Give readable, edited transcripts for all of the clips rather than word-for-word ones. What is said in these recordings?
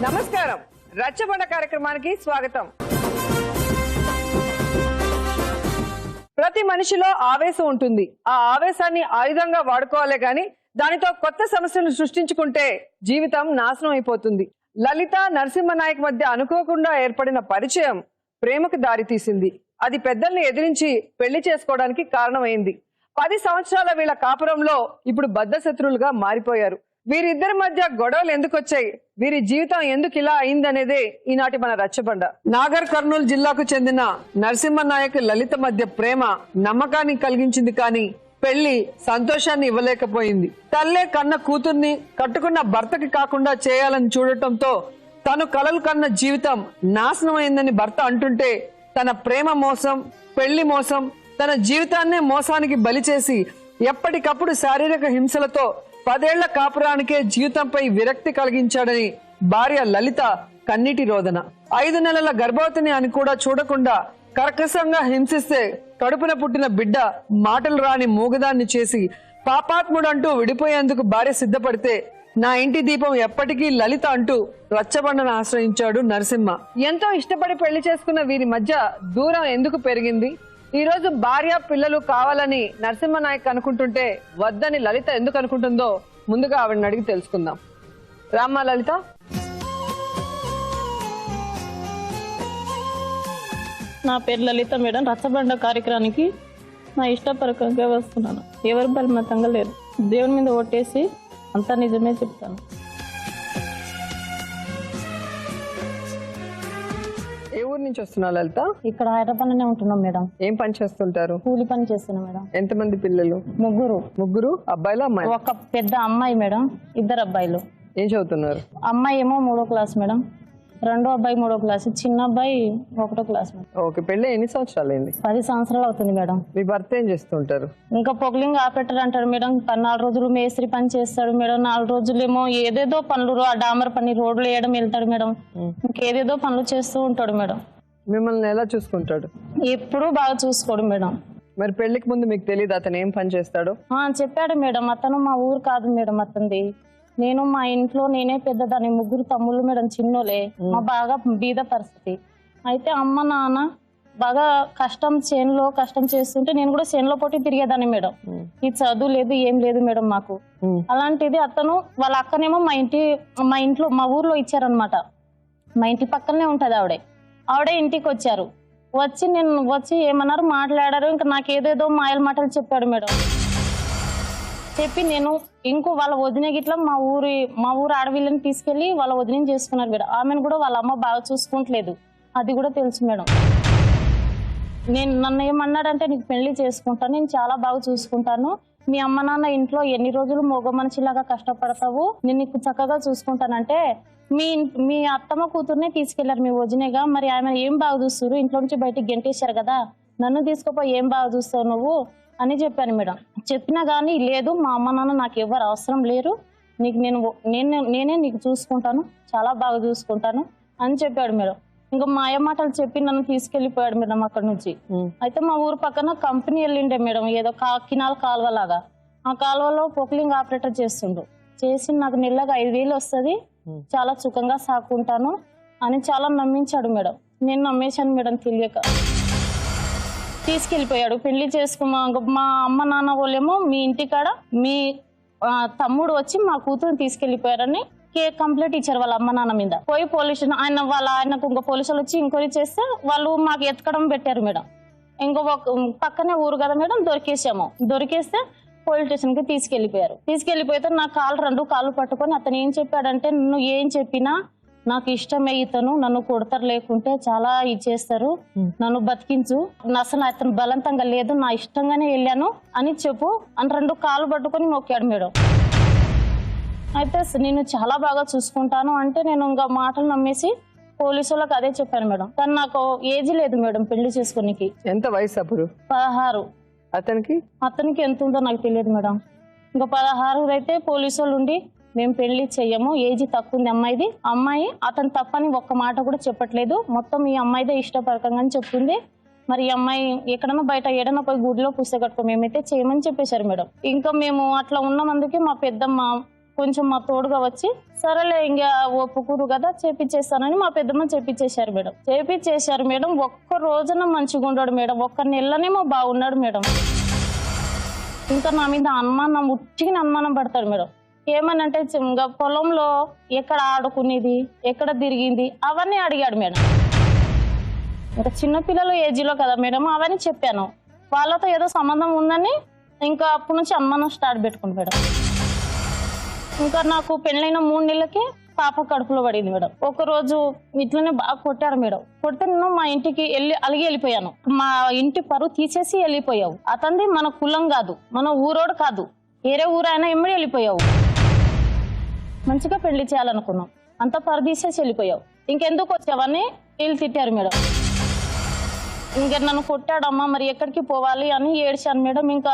నమస్కారం, రచ్చబండ కార్యక్రమానికి స్వాగతం. ప్రతి మనిషిలో ఆవేశం ఉంటుంది. ఆ ఆవేశాన్ని ఆయుధంగా వాడుకోవాలే గాని దానితో కొత్త సమస్యను సృష్టించుకుంటే జీవితం నాశనం అయిపోతుంది. లలిత నరసింహనాయక్ మధ్య అనుకోకుండా ఏర్పడిన పరిచయం ప్రేమకు దారితీసింది. అది పెద్దల్ని ఎదిరించి పెళ్లి చేసుకోవడానికి కారణమైంది. 10 సంవత్సరాల వీళ్ళ కాపురంలో ఇప్పుడు బద్ధశత్రువులుగా మారిపోయారు. వీరిద్దరి మధ్య గొడవలు ఎందుకు వచ్చాయి, వీరి జీవితం ఎందుకు ఇలా అయిందనేదే ఈనాటి మన రచ్చబండ. నాగర్ కర్నూలు జిల్లాకు చెందిన నరసింహనాయక్ లలిత మధ్య ప్రేమ నమ్మకాన్ని కలిగించింది, కానీ పెళ్లి సంతోషాన్ని ఇవ్వలేకపోయింది. తల్లే కన్న కూతుర్ని కట్టుకున్న భర్తకి కాకుండా చేయాలని చూడటంతో తను కలలు కన్న జీవితం నాశనమైందని భర్త అంటుంటే తన ప్రేమ మోసం, పెళ్లి మోసం, తన జీవితాన్నే మోసానికి బలి చేసి ఎప్పటికప్పుడు శారీరక హింసలతో 10 ఏళ్ల కాపురానికే జీవితంపై విరక్తి కలిగించాడని భార్య లలిత కన్నీటి రోదన. 5 నెలల గర్భవతిని అని కూడా చూడకుండా కర్కశంగా హింసిస్తే కడుపున పుట్టిన బిడ్డ మాటలు రాని మూగదాన్ని చేసి పాపాత్ముడంటూ విడిపోయేందుకు భార్య సిద్ధపడితే నా ఇంటి దీపం ఎప్పటికీ లలిత అంటూ రచ్చబండను ఆశ్రయించాడు నరసింహ. ఎంతో ఇష్టపడి పెళ్లి చేసుకున్న వీరి మధ్య దూరం ఎందుకు పెరిగింది? ఈ రోజు భార్య పిల్లలు కావాలని నరసింహనాయక్ అనుకుంటుంటే వద్దని లలిత ఎందుకు అనుకుంటుందో ముందుగా ఆవిడని అడిగి తెలుసుకుందాం. రామ్మా లలిత. నా పేరు లలిత మేడం. రచ్చబండ కార్యక్రమానికి నా ఇష్టపరకంగా వస్తున్నాను. ఎవరి బలమతంగా లేదు. దేవుని మీద ఓటేసి అంతా నిజమే చెప్తాను. ఏ ఊరు నుంచి వస్తున్నావు లలిత? ఇక్కడ హైదరాబాద్లోనే ఉంటున్నాం మేడం. ఏం పని చేస్తుంటారు? కూలి పని చేస్తున్నాం మేడం. ఎంతమంది పిల్లలు? ముగ్గురు. అబ్బాయిలా అమ్మాయి? ఒక పెద్ద అమ్మాయి మేడం, 2 అబ్బాయిలు. ఏం చదువుతున్నారు? అమ్మాయి ఏమో 3వ క్లాస్ మేడం, రెండో అబ్బాయి 3వ క్లాస్, చిన్న అబ్బాయి 1వ క్లాస్ మేడం. ఓకే. పెళ్లి ఎన్ని సంవత్సరాలు అయింది? 10 సంవత్సరాలు అవుతుంది మేడం. మీ భర్త ఏం చేస్తుంటారు? ఇంకా పొగ్లింగ్ ఆపరేటర్ అంటాడు మేడం. 14 రోజులు మేస్త్రి పని చేస్తాడు మేడం. 4 రోజులేమో ఏదేదో పనులు, ఆ డామర్ పని, రోడ్లు వేయడం వెళ్తాడు మేడం. ఇంకేదేదో పనులు చేస్తూ ఉంటాడు మేడం. మిమ్మల్ని ఎలా చూసుకుంటాడు? ఎప్పుడు బాగా చూసుకోడు మేడం. మరి పెళ్లికి ముందు మీకు తెలియదు అతను ఏం పని చేస్తాడు? చెప్పాడు మేడం. అతను మా ఊరు కాదు మేడం అతనిది. నేను మా ఇంట్లో నేనే పెద్దదాన్ని, 3 తమ్ముళ్ళు మేడం, చిన్నోలే. మా బాగా బీద పరిస్థితి. అయితే అమ్మ నాన్న బాగా చేనులో కష్టం చేస్తుంటే నేను కూడా చేనులో పోటీ తిరిగేదాన్ని మేడం. ఈ చదువు లేదు, ఏం లేదు మేడం మాకు. అలాంటిది అతను వాళ్ళ అక్కనేమో మా ఇంట్లో మా ఊర్లో ఇచ్చారనమాట. మా ఇంటి పక్కనే ఉంటది ఆవిడే ఇంటికి వచ్చారు. వచ్చి ఏమన్నారు, మాట్లాడారు. ఇంకా నాకు ఏదేదో మాయల మాటలు చెప్పాడు మేడం. చెప్పి నేను ఇంకో వాళ్ళ వదిన గిట్లా మా ఊరు ఆడవిళ్ళని తీసుకెళ్లి వాళ్ళ వదిన చేసుకున్నారు మేడం. ఆమెను కూడా వాళ్ళ అమ్మ బాగా చూసుకుంటలేదు, అది కూడా తెలుసు మేడం. నన్ను ఏమన్నాడంటే, నీకు పెళ్లి చేసుకుంటాను, నేను చాలా బాగా చూసుకుంటాను, మీ అమ్మ నాన్న ఇంట్లో ఎన్ని రోజులు మగ మనిషిలాగా కష్టపడతావు, నేను నీకు చక్కగా చూసుకుంటానంటే, మీ అత్తమ్మ కూతుర్నే తీసుకెళ్లారు మీ వదినగా, మరి ఆమె ఏం బాగా చూస్తారు, ఇంట్లో నుంచి బయటికి గెంటేశారు కదా, నన్ను తీసుకుపోయి ఏం బాగా చూస్తావు నువ్వు అని చెప్పాను మేడం. చెప్పినా కానీ లేదు, మా అమ్మ నాన్న నాకు ఎవరు అవసరం లేరు, నీకు నేనే నీకు చూసుకుంటాను, చాలా బాగా చూసుకుంటాను అని చెప్పాడు మేడం. ఇంకా మాయ మాటలు చెప్పి నన్ను తీసుకెళ్లిపోయాడు మేడం అక్కడ నుంచి. అయితే మా ఊరు పక్కన కంపెనీ వెళ్ళిండే మేడం, ఏదో కినాల కాలువ లాగా. ఆ కాలువలో పొక్లింగ్ ఆపరేటర్ చేసి నాకు నెలగా 5,000 వస్తుంది, చాలా సుఖంగా సాకుంటాను అని చాలా నమ్మించాడు మేడం. నేను నమ్మేశాను మేడం, తెలియక తీసుకెళ్లిపోయాడు. పెళ్లి చేసుకున్నా మా అమ్మ నాన్న వాళ్ళేమో మీ ఇంటికాడ మీ తమ్ముడు వచ్చి మా కూతురుని తీసుకెళ్లిపోయారని కంప్లైంట్ ఇచ్చారు వాళ్ళ అమ్మ నాన్న మీద. పోయి ఆయనకు ఇంకో పోలీసులు వచ్చి ఎంక్వైరీ చేస్తే వాళ్ళు మాకు ఎత్తుకడం పెట్టారు మేడం. ఇంకో పక్కనే ఊరు కదా మేడం, దొరికేస్తే పోలీస్ స్టేషన్ కి తీసుకెళ్లిపోతే నా రెండు కాళ్ళు పట్టుకొని అతను ఏం చెప్పాడంటే, నువ్వు ఏం చెప్పినా నాకు ఇష్టమే, ఇతను నన్ను కొడతారు, లేకుంటే చాలా ఇచ్చేస్తారు, నన్ను బతికించు, అసలు అతను బలవంతంగా లేదు, నా ఇష్టంగానే వెళ్ళాను అని చెప్పు అని 2 కాళ్ళు పట్టుకొని మొక్కాడు మేడం. అయితే నేను చాలా బాగా చూసుకుంటాను అంటే నేను ఇంకా మాటలు నమ్మేసి పోలీసులకు అదే చెప్పాను మేడం. కానీ నాకు ఏజ్ లేదు మేడం పెళ్లి చేసుకోనికి. ఎంత వయసు అప్పుడు? 16. అతనికి ఎంత ఉందో నాకు తెలియదు మేడం. ఇంకా 16 అయితే పోలీసు వాళ్ళు ఉండి మేము పెళ్లి చెయ్యము, ఏజ్ తక్కువ ఉంది అమ్మాయి అతను తప్పని ఒక్క మాట కూడా చెప్పట్లేదు, మొత్తం ఈ అమ్మాయిదే ఇష్టపరకంగా అని చెప్తుంది. మరి ఈ అమ్మాయి ఎక్కడన్నా బయట ఏడన్నా పోయి గుడిలో పుస్తకట్టుకో, మేమైతే చేయమని చెప్పేశారు మేడం. ఇంకా మేము అట్లా ఉన్నమందుకే మా పెద్దమ్మ కొంచెం మా తోడుగా వచ్చి సరేలే ఇంకా ఒప్పుకురు కదా చేపించేస్తానని మా పెద్దమ్మ చేపించేశారు మేడం. చేపించేశారు మేడం. ఒక్క రోజున మంచిగా ఉన్నాడు మేడం. ఒక్క నెలనేమో బాగున్నాడు మేడం. ఇంకా నా మీద అనుమానం ఉట్టిగా అనుమానం పడతాడు మేడం. ఏమనంటే ఇంకా పొలంలో ఎక్కడ ఆడుకునేది, ఎక్కడ తిరిగింది అవన్నీ అడిగాడు మేడం. ఇంకా చిన్నపిల్లల ఏజ్లో కదా మేడం అవన్నీ చెప్పాను. వాళ్ళతో ఏదో సంబంధం ఉందని ఇంకా అప్పటి నుంచి అనుమానం స్టార్ట్ పెట్టుకుంది మేడం. ఇంకా నాకు పెళ్ళైన 3 నెలలకి పాప కడుపులో పడింది మేడం. ఒక రోజు ఇట్లనే బాగా కొట్టాడు మేడం. కొడితే నేను మా ఇంటికి అలిగి వెళ్ళిపోయాను. మా ఇంటి పరువు తీసేసి వెళ్ళిపోయావు. అతనిది మన కులం కాదు, మన ఊరోడు కాదు, వేరే ఊరైనా ఎమ్మడి వెళ్ళిపోయావు. మంచిగా పెళ్లి చేయాలనుకున్నాం, అంత పరువు తీసేసి వెళ్ళిపోయావు, ఇంకెందుకు వచ్చావని వీళ్ళు తిట్టారు మేడం. ఇంకా నన్ను కొట్టాడమ్మా, మరి ఎక్కడికి పోవాలి అని ఏడ్చాను మేడం. ఇంకా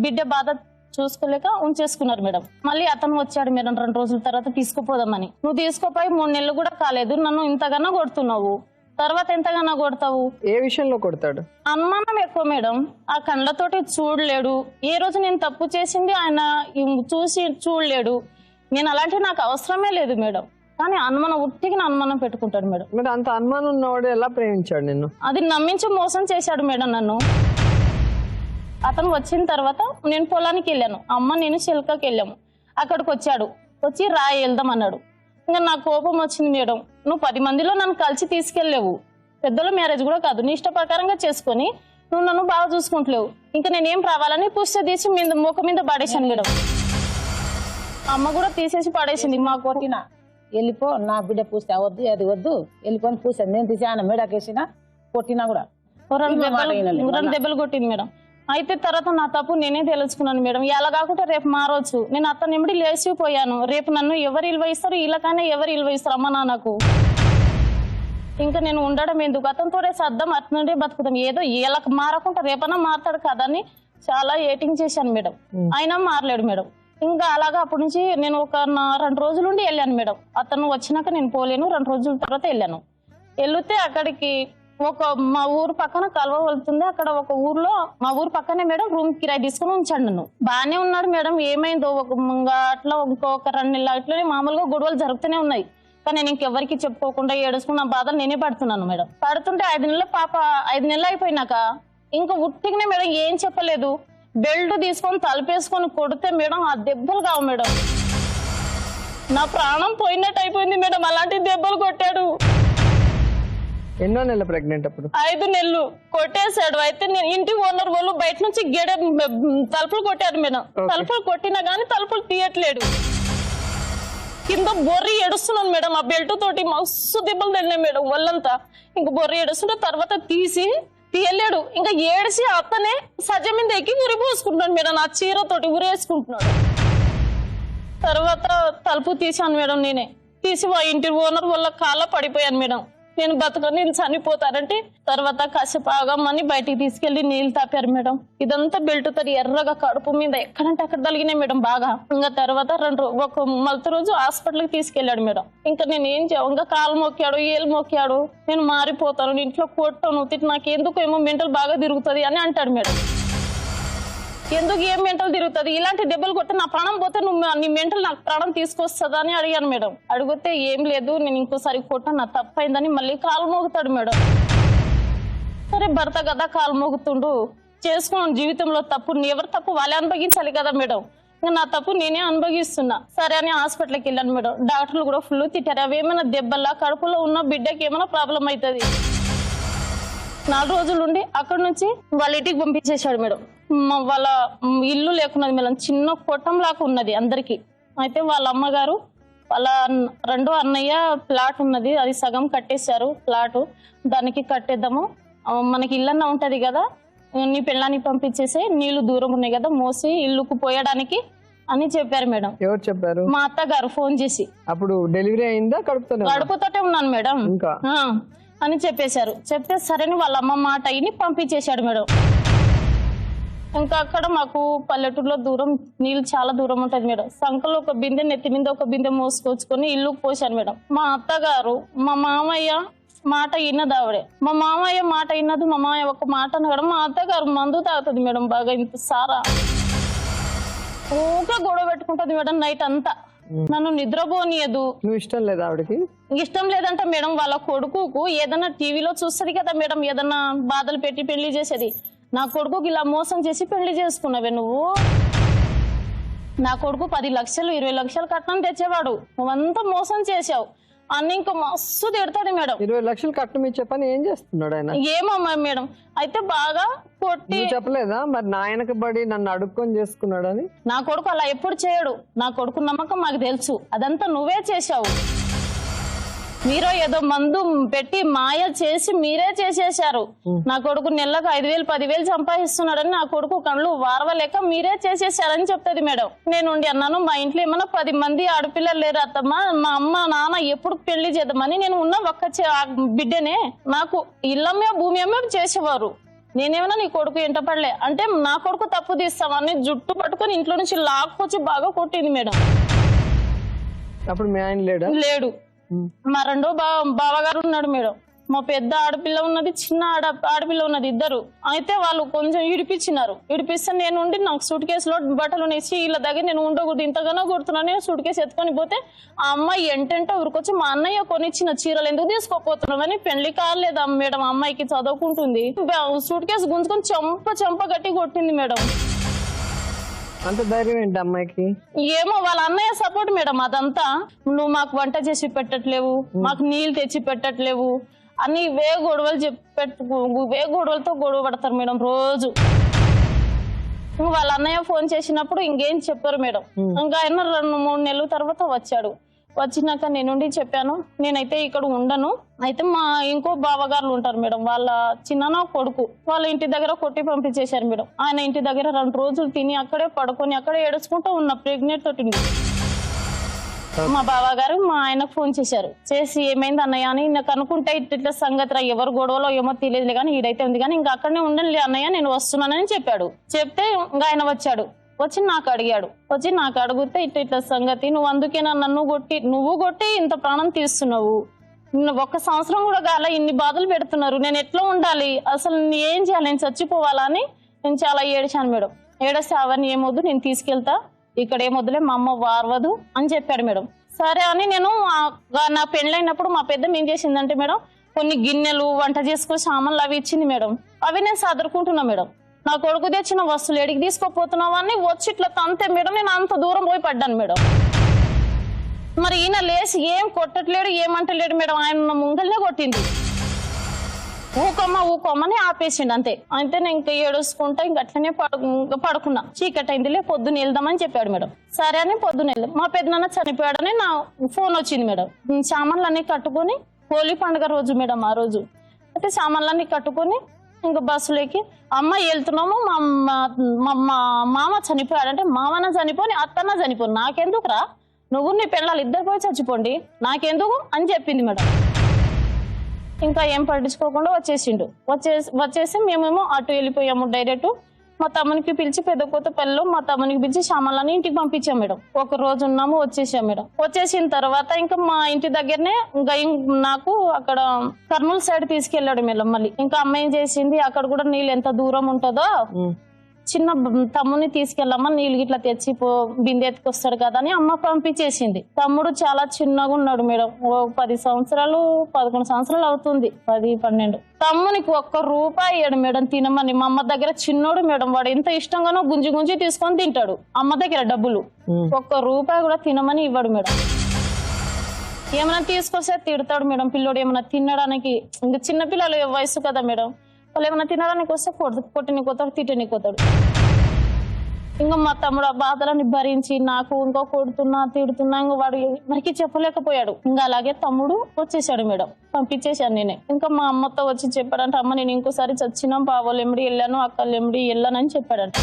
బిడ్డ బాధ చూసుకోలేక ఉంచేసుకున్నారు మేడం. మళ్ళీ అతను వచ్చాడు మేడం 2 రోజుల తర్వాత తీసుకుపోదామని. నువ్వు తీసుకుపోయి 3 నెలలు కూడా కాలేదు, నన్ను ఇంతగానో కొడుతున్నావు, తర్వాత ఎంతగానో కొడతావు. ఏ విషయంలో కొడతాడు? అనుమానం ఎక్కువ మేడం. ఆ కళ్ళతోటి చూడలేడు. ఏ రోజు నేను తప్పు చేసింది ఆయన చూసి చూడలేడు. నేను అలాంటి నాకు అవసరమే లేదు మేడం. కానీ అనుమానం ఉట్టిగా అనుమానం పెట్టుకుంటాడు మేడం. మరి అంత అనుమానం ఉన్నవాడు ఎలా ప్రేమించాడు నిన్ను? అది నమ్మించి మోసం చేశాడు మేడం నన్ను. అతను వచ్చిన తర్వాత నేను పొలానికి వెళ్ళాను, అమ్మ నేను చిలకకి వెళ్ళాము. అక్కడికి వచ్చాడు, వచ్చి వెళ్దాం అన్నాడు. ఇంకా నాకు కోపం వచ్చింది మేడం. నువ్వు 10 మందిలో నన్ను కలిసి తీసుకెళ్ళలేవు, పెద్దల మ్యారేజ్ కూడా కాదు, నీ ఇష్ట ప్రకారంగా చేసుకొని నువ్వు నన్ను బాగా చూసుకుంటలేవు, ఇంకా నేనేం రావాలని పుస్తక తీసి ముఖ మీద పడేశాను మేడం. అమ్మ కూడా తీసేసి పడేసింది. మా కొట్టిన వెళ్ళిపో, నా బిడ్డ పూస్తే అవద్దు, అది వద్దు, వెళ్ళిపోని పూసాను. నేను తీసి ఆయన మెడకేసిన కొట్టినా కూడా 2 దెబ్బలు కొట్టింది మేడం. అయితే తర్వాత నా తప్పు నేనే తెలుసుకున్నాను మేడం. ఎలా కాకుండా రేపు మారవచ్చు. నేను అతను ఎమ్మడి లేచిపోయాను. రేపు నన్ను ఎవరు ఇల్వయిస్తారు, వీళ్ళకైనా ఎవరు ఇల్వయిస్తారు అమ్మ నాన్నకు. ఇంకా నేను ఉండడం ఎందుకు, అతనితో సర్దం అట్నుండే బతుకుతాం, ఏదో వీళ్ళకి మారకుండా రేపన్నా మారతాడు కదా అని చాలా ఏటింగ్ చేశాను మేడం. అయినా మారలేడు మేడం. ఇంకా అలాగా అప్పటి నుంచి నేను ఒక 2 రోజులు ఉండి వెళ్ళాను మేడం. అతను వచ్చినాక నేను పోలేను, 2 రోజుల తర్వాత వెళ్ళాను. వెళితే అక్కడికి మా ఊరు పక్కన కలవ వెళ్తుంది. అక్కడ ఒక ఊర్లో మా ఊరు పక్కనే మేడం రూమ్ కిరాయి తీసుకుని ఉంచాడు నన్ను. బాగానే ఉన్నాడు మేడం. ఏమైందో అట్లా ఇంకొక 2 నెలలు అట్లనే మామూలుగా గొడవలు జరుగుతూనే ఉన్నాయి. కానీ నేను ఇంకెవరికి చెప్పుకోకుండా ఏడుచుకున్న నా బాధలు నేనే పడుతున్నాను మేడం. పడుతుంటే 5 నెలల పాప 5 నెలలు అయిపోయినాక ఇంకా ఉట్టిగానే మేడం ఏం చెప్పలేదు, బెల్ట్ తీసుకొని తలపేసుకొని కొడితే మేడం ఆ దెబ్బలు కావు మేడం. నా ప్రాణం పోయినట్టు అయిపోయింది మేడం. అలాంటి దెబ్బలు కొట్టాడు. ఎన్నో నెలలు ప్రెగ్నెంట్ అప్పుడు? 5 నెలలు కొట్టేశాడు. అయితే నేను ఇంటి ఓనర్ వాళ్ళు బయట నుంచి తలుపులు కొట్టారు మేడం. తలుపులు కొట్టినా గానీ తలుపులు తీయట్లేడు. కింద బొర్రి ఏడుస్తున్నాను మేడం. ఆ బెల్ట్ తోటి మస్తు దెబ్బలు తిన్నాయి మేడం వాళ్ళంతా. ఇంక బొర్రి ఏడుస్తుంటే తర్వాత తీయలేడు. ఇంకా ఏడిసి అతనే సజ్జ మీద ఎక్కి ఉరి పోసుకుంటున్నాడు మేడం. నా చీరతోటి ఉరేసుకుంటున్నాడు. తర్వాత తలుపు తీసాను మేడం. నేనే తీసి ఇంటి ఓనర్ వాళ్ళ కాళ్ళ పడిపోయాను మేడం. నేను బతుకొని నేను చనిపోతానంటే తర్వాత కాసేపు ఆగమ్మని బయటికి తీసుకెళ్లి నీళ్ళు తాపారు మేడం. ఇదంతా బెల్ట్ తోటి ఎర్రగా కడుపు మీద ఎక్కడంటే అక్కడ తగిలినాయి మేడం బాగా. ఇంకా తర్వాత ఒక మళ్ళీ రోజు హాస్పిటల్కి తీసుకెళ్లాడు మేడం. ఇంకా నేను ఏం ఇంకా కాలు మొక్కాడు, ఏలు మొక్కాడు, నేను మారిపోతాను, ఇంట్లో కొట్టాను, తిట్టి నాకు ఎందుకు ఏమో మెంటల్ బాగా తిరుగుతుంది అని అంటాడు మేడం. ఎందుకు ఏం మెంటల్ తిరుగుతుంది, ఇలాంటి దెబ్బలు కొడితే నా ప్రాణం పోతే నువ్వు నీ మెంటల్ నాకు ప్రాణం తీసుకొస్తుందా అని అడిగాను మేడం. అడిగితే ఏం లేదు, నేను ఇంకోసారి కొట్టాను, నా తప్పైందని మళ్ళీ కాలు మోగుతాడు మేడం. సరే భర్త కదా కాలు మోగుతుండు, చేసుకున్నాను జీవితంలో తప్పు, ఎవరు తప్పు వాళ్ళే అనుభవించాలి కదా మేడం. ఇంకా నా తప్పు నేనే అనుభవిస్తున్నా. సరే అని హాస్పిటల్కి వెళ్ళాను మేడం. డాక్టర్లు కూడా ఫుల్ తిట్టారు. అవి ఏమైనా దెబ్బలా, కడుపులో ఉన్న బిడ్డకి ఏమైనా ప్రాబ్లం అవుతుంది. 4 రోజులు ఉండి అక్కడ నుంచి వాళ్ళ ఇంటికి పంపించేశాడు మేడం. వాళ్ళ ఇల్లు లేకున్నది మేడం, చిన్న కొట్టం లాగా ఉన్నది అందరికి. అయితే వాళ్ళ అమ్మగారు వాళ్ళ 2వ అన్నయ్య ప్లాట్ ఉన్నది, అది సగం కట్టేశారు ప్లాటు. దానికి కట్టేద్దాము, మనకి ఇల్లన్నా ఉంటది కదా, నీ పెళ్ళాన్ని పంపించేసి నీళ్లు దూరం ఉన్నాయి కదా మోసి ఇల్లుకు పోయడానికి అని చెప్పారు మేడం. ఎవరు చెప్పారు? మా అత్తగారు ఫోన్ చేసి. అప్పుడు డెలివరీ అయిందా? కడుపుతోటే ఉన్నాను మేడం అని చెప్పేశారు. చెప్తే సరేని వాళ్ళ అమ్మ మాట అయిని పంపించేశాడు మేడం. ఇంకా అక్కడ మాకు పల్లెటూరులో దూరం నీళ్ళు చాలా దూరం ఉంటది మేడం. సంకలో ఒక బిందె, నెత్తి మీద ఒక బిందె మోసుకొచ్చుకొని ఇల్లుకు పోసాను మేడం. మా అత్తగారు మా మామయ్య మాట విన్నది ఆవిడే. మా మామయ్య మాట విన్నది. మా మామయ్య ఒక మాట అనగడం, మా అత్తగారు మందు తాగుతుంది మేడం బాగా, ఇంత సారా ఊగా గొడవ పెట్టుకుంటది మేడం నైట్ అంతా. నన్ను నిద్రపోనియదు. నువ్వు ఇష్టం లేదా ఆవిడకి? ఇష్టం లేదంట మేడం. వాళ్ళ కొడుకుకు ఏదన్నా టీవీలో చూస్తది కదా మేడం, ఏదన్నా బాధలు పెట్టి పెళ్లి చేసేది. నా కొడుకుకి ఇలా మోసం చేసి పెళ్లి చేసుకున్నావే నువ్వు. నా కొడుకు 10 లక్షలు 20 లక్షలు కట్నం తెచ్చేవాడు, నువ్వంతా మోసం చేసావు అన్ని. ఇంకా మస్తు తిడతాడు మేడం. 20 లక్షలు కట్నం ఇచ్చే పని ఏం చేస్తున్నాడు ఆయన? ఏమమ్మా మేడం, అయితే బాగా కొట్టి. చెప్పలేదా మరి నాయనకి బడి నన్ను అడుక్కొని చేసుకున్నాడని? నా కొడుకు అలా ఎప్పుడు చేయడు. నా కొడుకు నమ్మకం మాకు తెలుసు. అదంతా నువ్వే చేశావు. మీరు ఏదో మందు పెట్టి మాయ చేసి మీరే చేసేశారు. నా కొడుకు నెలకు 5,000 10,000 సంపాదిస్తున్నాడని నా కొడుకు కళ్ళు వారవలేక మీరే చేసేసారని చెప్తుంది మేడం. నేను అన్నాను, మా ఇంట్లో ఏమన్నా 10 మంది ఆడపిల్లలు లేరు అత్తమ్మ, మా అమ్మ నాన్న ఎప్పుడు పెళ్లి చేద్దామని, నేను ఉన్న ఒక్క బిడ్డనే, నాకు ఇల్లమ్మే భూమి అమ్మే చేసేవారు. నేనేమన్నా నీ కొడుకు ఎంట పడలే అంటే నా కొడుకు తప్పు తీస్తామని జుట్టు పట్టుకొని ఇంట్లో నుంచి లాక్కొచ్చి బాగా కొట్టింది మేడం. అప్పుడు మీ ఆయన లేడా? లేడు. మా రెండో బావగారు ఉన్నాడు మేడం. మా పెద్ద ఆడపిల్ల ఉన్నది, చిన్న ఆడపిల్ల ఉన్నది, ఇద్దరు. అయితే వాళ్ళు కొంచెం ఇడిపించినారు. ఇడిపిస్తే నేను నాకు సూట్ కేసులో బట్టలు నేసి వీళ్ళ దగ్గర నేను ఉండకూడదు, ఇంతగానో కొడుతున్నాను. సూట్ కేసు ఎత్తుకొని పోతే ఆ అమ్మాయి ఎంటెంట ఉరికొచ్చి మా అన్నయ్య కొనిచ్చిన చీరలు ఎందుకు తీసుకోపోతున్నావు అని, పెళ్లి కాలేదా మేడం, అమ్మాయికి చదువుకుంటుంది, సూట్ కేసు గుంజుకొని చెంప గట్టి కొట్టింది మేడం. అంత ధైర్యం ఏంటి అమ్మాయికి? ఏమో వాళ్ళ అన్నయ్య సపోర్ట్ మేడం అదంతా. నువ్వు మాకు వంట చేసి పెట్టట్లేవు, మాకు నీళ్ళు తెచ్చి పెట్టట్లేవు అని గొడవలతో గొడవ పడతారు మేడం రోజు. వాళ్ళ అన్నయ్య ఫోన్ చేసినప్పుడు ఇంకేం చెప్పారు మేడం. ఇంకా ఆయన 2-3 నెలల తర్వాత వచ్చాడు. వచ్చినాక నేనుండి చెప్పాను, నేనైతే ఇక్కడ ఉండను, అయితే మా ఇంకో బావగారులు ఉంటారు మేడం, వాళ్ళ చిన్న కొడుకు వాళ్ళ ఇంటి దగ్గర కొట్టి పంపించేశారు మేడం. ఆయన ఇంటి దగ్గర 2 రోజులు తిని అక్కడే పడుకొని అక్కడే ఏడుచుకుంటూ ఉన్న ప్రెగ్నెంట్ తోటి. మా బావగారు మా ఆయనకు ఫోన్ చేశారు. చేసి ఏమైంది అన్నయ్య అని, నాకు అనుకుంటే ఇట్లా సంగతి ఎవరు గొడవలో ఏమో తెలియదు కానీ ఈడైతే ఉంది కానీ ఇంకా అక్కడనే ఉండండి అన్నయ్య నేను వస్తున్నానని చెప్పాడు. చెప్తే ఇంకా ఆయన వచ్చాడు. వచ్చి నాకు అడిగాడు. వచ్చి నాకు అడిగితే ఇట్లా సంగతి, నువ్వు అందుకేనా నన్ను నువ్వు కొట్టి ఇంత ప్రాణం తీస్తున్నావు, 1 సంవత్సరం కూడా కాల ఇన్ని బాధలు పెడుతున్నారు, నేను ఎట్లా ఉండాలి, అసలు ఏం చేయాలి, నేను చచ్చిపోవాలా అని నేను చాలా ఏడిచాను మేడం. ఏడేస్తే అవన్నీ ఏమొద్దు, నేను తీసుకెళ్తా, ఇక్కడ ఏమొద్దులే, మా అమ్మ వారవదు అని చెప్పాడు మేడం. సరే అని నేను నా పెళ్ళైనప్పుడు మా పెద్ద ఏం చేసిందంటే మేడం, కొన్ని గిన్నెలు వంట చేసుకుని సామాన్లు అవి ఇచ్చింది మేడం. అవి నేను సదురుకుంటున్నా మేడం. నా కొడుకు తెచ్చిన వస్తువులు ఎడికి తీసుకోపోతున్నావు అని వచ్చి ఇట్లా తంతే మేడం. నేను అంత దూరం పోయి పడ్డాను మేడం. మరి ఈయన లేచి ఏం కొట్టట్లేడు, ఏమంటలేడు మేడం. ఆయన ముంగల్నే కొట్టింది. ఊకోమని ఆపేసిండు అంతే. అయితే నేను ఇంకా ఏడుచుకుంటా ఇంక అట్లనే పడుకున్నా. చీకటి అయిందిలే పొద్దున్న వెళ్దామని చెప్పాడు మేడం. సరే అని పొద్దున్న వెళ్దాం. మా పెద్దనాన్న చనిపోయాడని నా ఫోన్ వచ్చింది మేడం. సామాన్లన్నీ కట్టుకొని, హోలీ పండుగ రోజు మేడం ఆ రోజు. అయితే సామాన్లన్నీ కట్టుకొని ఇంకా బస్సులోకి అమ్మ వెళ్తున్నాము, మా మామ చనిపోయాడంటే, మామన చనిపోని అత్తన్న చనిపోను, నాకెందుకురా, నువ్వు నీ పిల్లలు ఇద్దరు పోయి చచ్చిపోండి, నాకెందుకు అని చెప్పింది మేడం. ఇంకా ఏం పట్టించుకోకుండా వచ్చేసిండు. వచ్చేసి మేమేమో అటు వెళ్ళిపోయాము డైరెక్ట్. మా తమ్మునికి పిలిచి పెద్దకొత్తపల్లిలో మా తమ్మునికి పిలిచి సామాన్లని ఇంటికి పంపించాం మేడం. 1 రోజు ఉన్నాము, వచ్చేసాం మేడం. వచ్చేసిన తర్వాత ఇంకా మా ఇంటి దగ్గరనే ఇంకా నాకు అక్కడ కర్నూలు సైడ్ తీసుకెళ్లాడు మేడం. మళ్ళీ ఇంకా అమ్మ ఏం చేసింది, అక్కడ కూడా నీళ్ళు ఎంత దూరం ఉంటుందో చిన్న తమ్ముని తీసుకెళ్ళమ్మా, నీళ్ళు గిట్లా తెచ్చి బిందె ఎత్తుకొస్తాడు కదా అని అమ్మ పంపించేసింది. తమ్ముడు చాలా చిన్నగా ఉన్నాడు మేడం. 10 సంవత్సరాలు 11 సంవత్సరాలు అవుతుంది, 10-12. తమ్మునికి 1 రూపాయి ఇయ్యడు మేడం తినమని. మా అమ్మ దగ్గర చిన్నోడు మేడం, వాడు ఎంత ఇష్టంగానో గుంజి తీసుకొని తింటాడు. అమ్మ దగ్గర డబ్బులు 1 రూపాయి కూడా తినమని ఇవ్వడు మేడం. ఏమైనా తీసుకొస్తే తిడతాడు మేడం. పిల్లోడు ఏమైనా తినడానికి, ఇంకా చిన్నపిల్లలు వయసు కదా మేడం, వాళ్ళు ఏమైనా తినడానికి వస్తే కొట్టనిపోతాడు, తిట్టనిపోతాడు. ఇంకా మా తమ్ముడు ఆ బాధలని భరించి నాకు ఇంకా కొడుతున్నా తిడుతున్నా ఇంకా వాడు ఎవరికి చెప్పలేకపోయాడు. ఇంకా అలాగే తమ్ముడు వచ్చేసాడు మేడం. పంపించేశాను నేనే. ఇంకా మా అమ్మతో వచ్చి చెప్పాడంట, అమ్మ నేను ఇంకోసారి చచ్చినా బావోళ్ళు ఎమిడి వెళ్ళాను, అక్కలు ఎమిడి వెళ్ళానని చెప్పాడంట.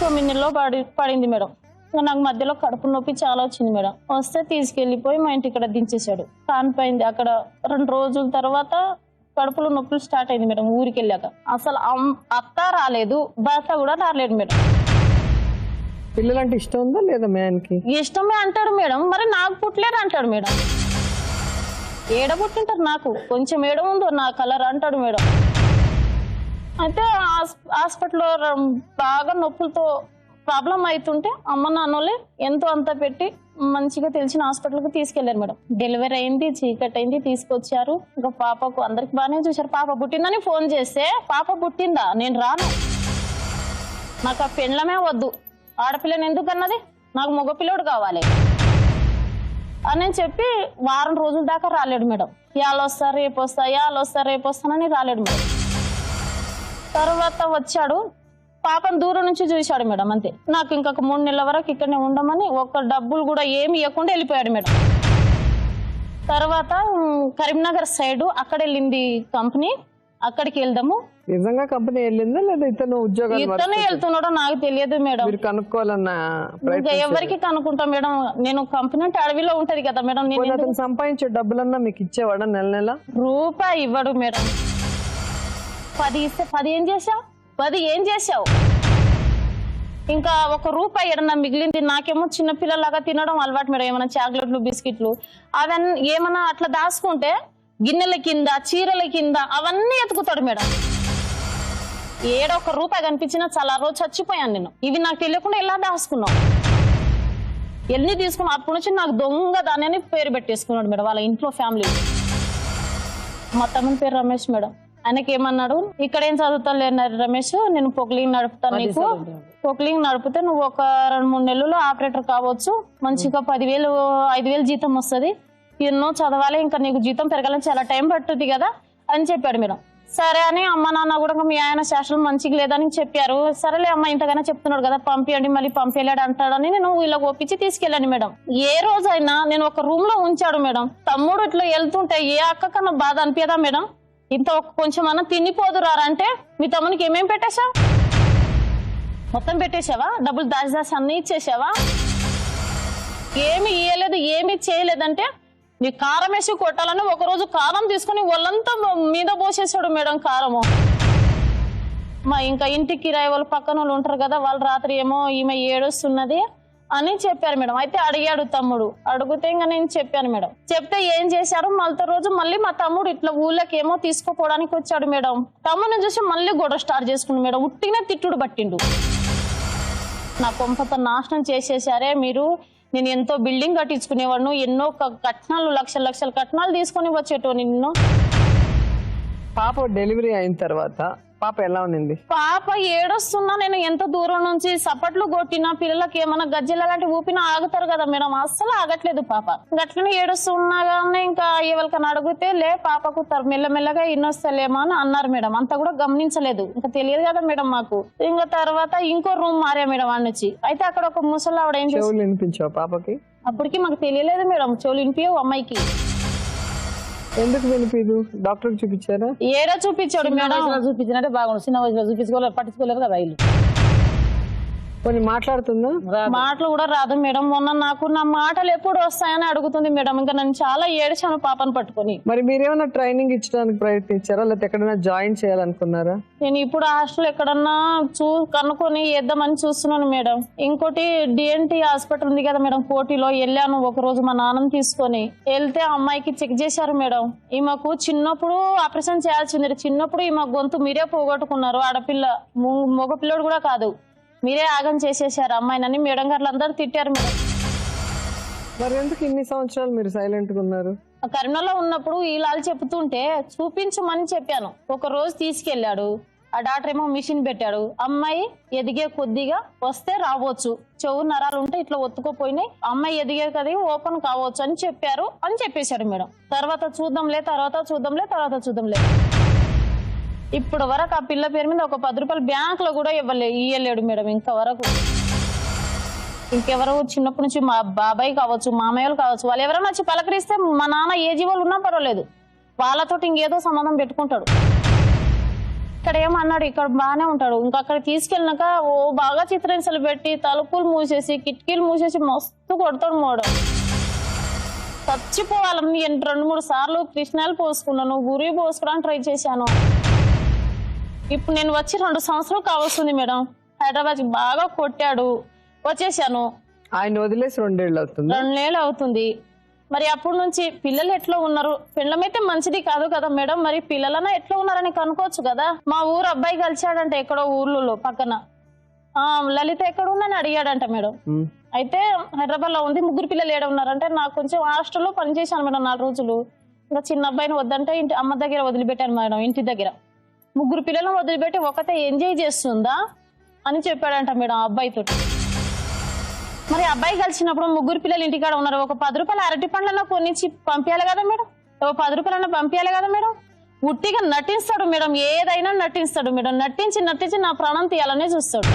9 నెలలో పడింది మేడం. నాకు మధ్యలో కడుపు నొప్పి చాలా వచ్చింది మేడం. వస్తే తీసుకెళ్లిపోయి మా ఇంటి ఇక్కడ దించేశాడు. కానిపోయింది. అక్కడ 2 రోజుల తర్వాత కడుపులో నొప్పులు స్టార్ట్ అయింది మేడం. ఊరికి వెళ్ళాక అసలు అత్త రాలేదు, భర్త కూడా రాలేదు మేడం. పిల్లలంటే ఇష్టం ఉందా లేదా మేనకి? ఇష్టమే అంటాడు మేడం. మరి నాకు పుట్టలేడు అంటాడు మేడం. ఏడ పుట్టింటారు, నాకు కొంచెం ఏడ ఉందో నా కలర్ అంటాడు మేడం. అయితే హాస్పిటల్లో బాగా నొప్పులతో ప్రాబ్లం అవుతుంటే అమ్మ నాన్నోళ్ళే ఎంతో అంత పెట్టి మంచిగా తెలిసిన హాస్పిటల్కి తీసుకెళ్లారు మేడం. డెలివరీ అయింది, చీకటి అయింది, తీసుకొచ్చారు. ఇంకా పాపకు అందరికి బాగానే చూశారు. పాప పుట్టిందని ఫోన్ చేస్తే పాప పుట్టిందా, నేను రాను, నాకు ఆ పెండ్లమే వద్దు, ఆడపిల్లని ఎందుకన్నది, నాకు మగపిల్లడు కావాలి అని చెప్పి వారం రోజుల దాకా రాలేడు మేడం. ఇవాళ వస్తా రేపు వస్తా, ఇవాళ వస్తా రేపు వస్తానని రాలేడు మేడం. తర్వాత వచ్చాడు, పాపను దూరం నుంచి చూశాడు మేడం, అంతే. నాకు ఇంకొక 3 నెలల వరకు ఇక్కడనే ఉండమని ఒక్క డబ్బులు కూడా ఏమి ఇవ్వకుండా వెళ్ళిపోయాడు మేడం. తర్వాత కరీంనగర్ సైడ్ అక్కడ వెళ్ళింది కంపెనీ, అక్కడికి వెళ్దాము. నిజంగా కంపెనీ వెళ్ళిందా లేదా ఇతను ఉద్యోగాలు ఇతను వెళ్తున్నాడో నాకు తెలియదు మేడం. మీరు కనుక్కోవాలన్న ఇంకా ఎవరికి కనుక్కుంటా మేడం, నేను కంపెనీ అంటే అడవిలో ఉంటది కదా మేడం. నేను అతను సంపాదించే డబ్బులన్నా మీకు ఇచ్చేవాడా నెల నెల? రూపాయి ఇవ్వడు మేడం. 10 ఇస్తే 10 ఏం చేశావు, 10 ఏం చేశావు, ఇంకా 1 రూపాయి ఎడన్నా మిగిలింది. నాకేమో చిన్నపిల్లలాగా తినడం అలవాటు మేడం, ఏమైనా చాక్లెట్లు బిస్కెట్లు అవన్నీ ఏమన్నా అట్లా దాచుకుంటే గిన్నెల కింద చీరల కింద అవన్నీ ఎతుకుతాడు మేడం. 1 రూపాయి కనిపించినా చాలా రోజు చచ్చిపోయాను నేను. ఇవి నాకు తెలియకుండా ఎలా దాచుకున్నావు, ఎన్ని తీసుకున్నావు, అప్పటి నుంచి నాకు దొంగ దాని అని పేరు పెట్టేసుకున్నాడు మేడం వాళ్ళ ఇంట్లో ఫ్యామిలీ. మా తమ్ముని పేరు రమేష్ మేడం. ఆయనకి ఏమన్నాడు, ఇక్కడ ఏం చదువుతాను రమేష్, నేను పొక్లింగ్ నడుపుతాను, నీకు పొక్లింగ్ నడిపితే నువ్వు ఒక 2-3 నెలలు ఆపరేటర్ కావచ్చు, మంచిగా 10,000 5,000 జీతం వస్తుంది, ఎన్నో చదవాలి, ఇంకా నీకు జీతం పెరగాలని చాలా టైం పట్టుద్ది కదా అని చెప్పాడు మేడం. సరే అని అమ్మ నాన్న కూడా మీ ఆయన శాస్త్రం మంచిగా లేదని చెప్పారు. సరేలే అమ్మ ఇంతగానే చెప్తున్నాడు కదా పంపించండి, మళ్ళీ పంపించలేడు అంటాడని నేను ఇలా ఒప్పించి తీసుకెళ్ళాను మేడం. ఏ రోజైనా నేను ఒక రూమ్ లో ఉంచాడు మేడం. తమ్ముడు ఇట్లా వెళ్తుంటే ఏ అక్క కన్నా బాధ అనిపించదా మేడం, ఇంత కొంచెం అన్న తినిపోదురారంటే మీ తమ్మునికి ఏమేం పెట్టేశావు, మొత్తం పెట్టేశావా, డబ్బులు దాచి అన్ని ఇచ్చేసావా, ఏమి ఇయ్యలేదు ఏమి చేయలేదంటే నీ కారం వేసి కొట్టాలని ఒకరోజు కారం తీసుకుని ఒళ్ళంతా మీద పోసేసాడు మేడం కారము. మా ఇంకా ఇంటి కిరాయి వాళ్ళు పక్కన వాళ్ళు ఉంటారు కదా, వాళ్ళు రాత్రి ఏమో ఈమె ఏడుస్తున్నది అని చెప్పారు మేడం. అయితే అడిగాడు తమ్ముడు, అడిగితే ఇంకా నేను చెప్పాను మేడం. చెప్తే ఏం చేశారు, మళ్ళీ రోజు మళ్ళీ మా తమ్ముడు ఇట్లా ఊళ్ళకి ఏమో తీసుకుపోవడానికి వచ్చాడు మేడం. తమ్ముడిని చూసి మళ్ళీ గొడవ స్టార్ట్ చేసుకుంది మేడం. ఉట్టిగా తిట్టుడు పట్టిండు, నా కొంపత నాశనం చేసేసారే మీరు, నేను ఎంతో బిల్డింగ్ కట్టించుకునేవాడు, ఎన్నో కట్నాలు లక్షల కట్నాలు తీసుకొని వచ్చేటో నిన్ను. పాప డెలివరీ అయిన తర్వాత పాప ఎలా ఉంది? పాప ఏడుస్తున్నా నేను ఎంత దూరం నుంచి సపట్లు కొట్టినా పిల్లలకి ఏమన్నా గజ్జెలు అలాంటి ఊపినా ఆగుతారు కదా మేడం, అస్సలు ఆగట్లేదు పాప. గట్లనే ఏడుస్తున్నా కానీ ఇంకా ఎవరికన్నా అడిగితే లే పాపకు మెల్లమెల్లగా ఇన్నొస్తలేమో అని అన్నారు మేడం. అంతా కూడా గమనించలేదు, ఇంకా తెలియదు కదా మేడం మాకు. ఇంకా తర్వాత ఇంకో రూమ్ మారా మేడం వాడి నుంచి. అయితే అక్కడ ఒక ముసలి ఆవిడ ఏం చెవులు వినిపించావు పాపకి? అప్పటికి మాకు తెలియలేదు మేడం, చెవులు వినిపించవు అమ్మాయికి. ఎందుకు వినిపించదు, డాక్టర్ చూపించారా? ఏడా చూపించాడు మేడం, చూపించినట్టే బాగుండు, చిన్న వయసులో చూపించుకోలేదు, పట్టించుకోలేదు కదా వీళ్ళు. కొన్ని మాట్లాడుతుందా? మాటలు కూడా రాదు మేడం. మొన్న నాకు నా మాటలు ఎప్పుడు వస్తాయని అడుగుతుంది మేడం. ఇంకా నేను చాలా ఏడ్చాను పాపను పట్టుకొని. మరి మీరేమైనా ట్రైనింగ్ ఇచ్చడానికి ప్రయత్నించారా, లేకపోతే ఎక్కడైనా జాయిన్ చేయాలనుకున్నారా? నేను ఇప్పుడు హాస్టల్ ఎక్కడన్నా కనుక్కొని వేద్దామని చూస్తున్నాను మేడం. ఇంకోటి డిఎన్టీ హాస్పిటల్ ఉంది కదా మేడం, కోటిలో వెళ్ళాను ఒక రోజు మా నాన్నని తీసుకొని. వెళ్తే అమ్మాయికి చెక్ చేశారు మేడం. ఈమెకు చిన్నప్పుడు ఆపరేషన్ చేయాల్సింది, చిన్నప్పుడు ఈమె గొంతు మీరే పోగొట్టుకున్నారు, ఆడపిల్ల మగపిల్లడు కూడా కాదు, మీరే ఆగం చేసేసారు అమ్మాయినని మేడం గారు అందరూ తిట్టారు మేడం. మరి ఎందుకు ఇన్ని సంవత్సరాలు మీరు సైలెంట్ గా ఉన్నారు? కరీంనగర్లో ఉన్నప్పుడు ఇలా చెప్తుంటే చూపించమని చెప్పాను. ఒక రోజు తీసుకెళ్లాడు, ఆ డాక్టర్ ఏమో మిషన్ పెట్టాడు, అమ్మాయి ఎదిగే కొద్దిగా వస్తే రావచ్చు, చెవు నరాలు ఉంటే ఇట్లా ఒత్తుకోపోయినాయి, అమ్మాయి ఎదిగే కదా ఓపెన్ కావచ్చు అని చెప్పారు అని చెప్పేశాడు మేడం. తర్వాత చూద్దాంలే. ఇప్పుడు వరకు ఆ పిల్ల పేరు మీద ఒక 10 రూపాయలు బ్యాంక్ లో కూడా ఇవ్వలేడు మేడం ఇంకా వరకు. ఇంకెవరు చిన్నప్పటి నుంచి మా బాబాయ్ కావచ్చు, మామయ్యలు కావచ్చు, వాళ్ళు ఎవరైనా వచ్చి పలకరిస్తే మా నాన్న ఏ జీవాలు ఉన్నా పర్వాలేదు, వాళ్ళతో ఇంకేదో సంబంధం పెట్టుకుంటాడు. ఇక్కడ ఏమన్నాడు, ఇక్కడ బాగానే ఉంటాడు. ఇంకా అక్కడ తీసుకెళ్ళినాక బాగా చిత్రహింసలు పెట్టి తలుపులు మూసేసి కిటికీలు మూసేసి మస్తు కొడతాడు మోడం. చచ్చిపోవాలని 2-3 సార్లు కృష్ణాలు పోసుకున్నాను, గురి పోసుకోవడానికి ట్రై చేశాను. ఇప్పుడు నేను వచ్చి 2 సంవత్సరాలు కావస్తుంది మేడం. హైదరాబాద్ బాగా కొట్టాడు, వచ్చేసాను. ఆయన వదిలేసి 2 ఏళ్ళు అవుతుంది. 2 ఏళ్ళు అవుతుంది. మరి అప్పటి నుంచి పిల్లలు ఎట్లా ఉన్నారు, పిల్లమైతే మంచిది కాదు కదా మేడం, మరి పిల్లలన్నా ఎట్లా ఉన్నారని కనుకోవచ్చు కదా. మా ఊరు అబ్బాయి కలిశాడంటే ఎక్కడో ఊర్లలో పక్కన, లలిత ఎక్కడ ఉందని అడిగాడంట మేడం. అయితే హైదరాబాద్ లో ఉంది, 3 పిల్లలు ఏడ ఉన్నారంటే నాకు కొంచెం హాస్టల్లో పనిచేశాను మేడం 4 రోజులు. ఇంకా చిన్న అబ్బాయిని వద్దంటే ఇంటి అమ్మ దగ్గర వదిలిపెట్టాను మేడం. ఇంటి దగ్గర 3 పిల్లలను వదిలిపెట్టి ఒకతే ఎంజాయ్ చేస్తుందా అని చెప్పాడంట మేడం ఆ అబ్బాయితో. మరి అబ్బాయి కలిసినప్పుడు 3 పిల్లలు ఇంటికాడ ఉన్నారు, ఒక 10 రూపాయల అరటి పండ్లన్నా కొనిచ్చి పంపించాలి కదా మేడం, ఒక 10 రూపాయలన్నా పంపించాలి కదా మేడం. ఉట్టిగా నటిస్తాడు మేడం, ఏదైనా నటిస్తాడు మేడం. నటించి నా ప్రాణం తీయాలనే చూస్తాడు.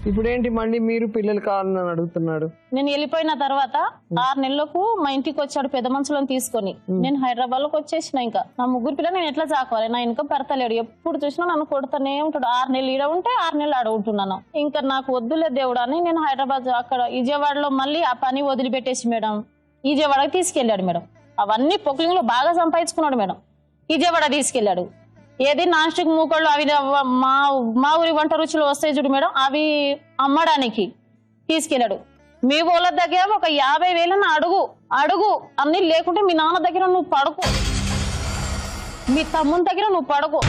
ఇప్పుడు ఏంటి మళ్ళీ మీరు పిల్లలు కావాలని అడుగుతున్నాడు? నేను వెళ్ళిపోయిన తర్వాత 6 నెలలకు మా ఇంటికి వచ్చాడు పెద్ద మనుషులను తీసుకొని. నేను హైదరాబాద్ లోకి వచ్చేసిన. ఇంకా నా 3 పిల్లలు నేను ఎట్లా చాకోవాలి, నా ఇంకా భర్తలేడు, ఎప్పుడు చూసినా నన్ను కొడుతూనే ఉంటాడు. 6 నెలలు ఈడ ఉంటే 6 నెలలు ఆడ ఉంటున్నాను. ఇంకా నాకు వద్దులే దేవుడు అని నేను హైదరాబాద్ అక్కడ విజయవాడలో మళ్ళీ ఆ పని వదిలిపెట్టేసి మేడం విజయవాడకి తీసుకెళ్ళాడు మేడం. అవన్నీ పొక్లింగ్ లో బాగా సంపాదించుకున్నాడు మేడం. విజయవాడ తీసుకెళ్ళాడు. ఏది నాన్ స్టిక్ మూకళ్ళు అవి మా ఊరి వంట రుచులు వస్తాయి చూడు మేడం, అవి అమ్మడానికి తీసుకెళ్ళాడు. మీ వాళ్ళ దగ్గర ఒక 50,000 అడుగు అన్ని, లేకుంటే మీ నాన్న దగ్గర నువ్వు పడుకో, మీ తమ్ముని దగ్గర నువ్వు పడుకో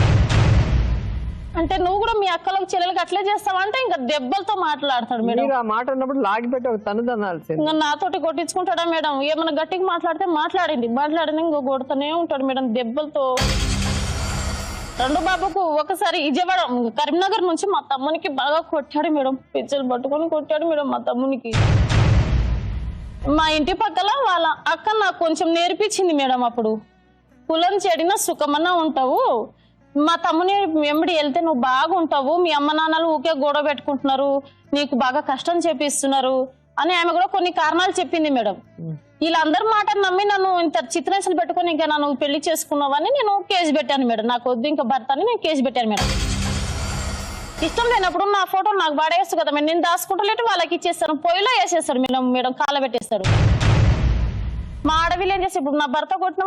అంటే నువ్వు కూడా మీ అక్కలకు చెల్లెలకు అట్లే చేస్తావా అంటే ఇంకా దెబ్బలతో మాట్లాడతాడు మేడం. ఆ మాట అన్నప్పుడు లాగిపెట్టి ఒక తనుదనాల్సింది. ఇంకా నాతోటి కొట్టించుకుంటాడా మేడం, ఏమైనా గట్టిగా మాట్లాడితే మాట్లాడింది ఇంకా కొడుతూనే ఉంటాడు మేడం దెబ్బలతో. 2 బాబుకు ఒకసారి విజయవాడ కరీంనగర్ నుంచి మా తమ్మునికి బాగా కొట్టాడు మేడం, పిచ్చలు పట్టుకొని కొట్టాడు మేడం మా తమ్మునికి. మా ఇంటి పక్కల వాళ్ళ అక్క నాకు కొంచెం నేర్పించింది మేడం. అప్పుడు కులం చెడిన సుఖమన్నా ఉంటావు, మా తమ్ముని వెంబడి వెళ్తే నువ్వు బాగుంటావు, మీ అమ్మ నాన్నలు ఊకే గొడవ పెట్టుకుంటున్నారు, నీకు బాగా కష్టం చేపిస్తున్నారు అని ఆమె కూడా కొన్ని కారణాలు చెప్పింది మేడం. వీళ్ళందరి మాటను నమ్మి నన్ను ఇంత చిత్రహింసలు పెట్టుకుని ఇంకా నన్ను పెళ్లి చేసుకున్నావని నేను కేసు పెట్టాను మేడం. నాకు వద్దు ఇంకా భర్త అని నేను కేసు పెట్టాను మేడం. ఇష్టం లేనప్పుడు నా ఫోటో నాకు పడేస్తాను కదా మేడం, నేను దాచుకుంటలేటు వాళ్ళకి ఇచ్చేస్తాను, పొయ్యిలో వేసేస్తాడు మేడం కాళ్ళ పెట్టేస్తాడు. మా ఆడవిలు ఏం చేస్తే ఇప్పుడు నా భర్త కొట్టిన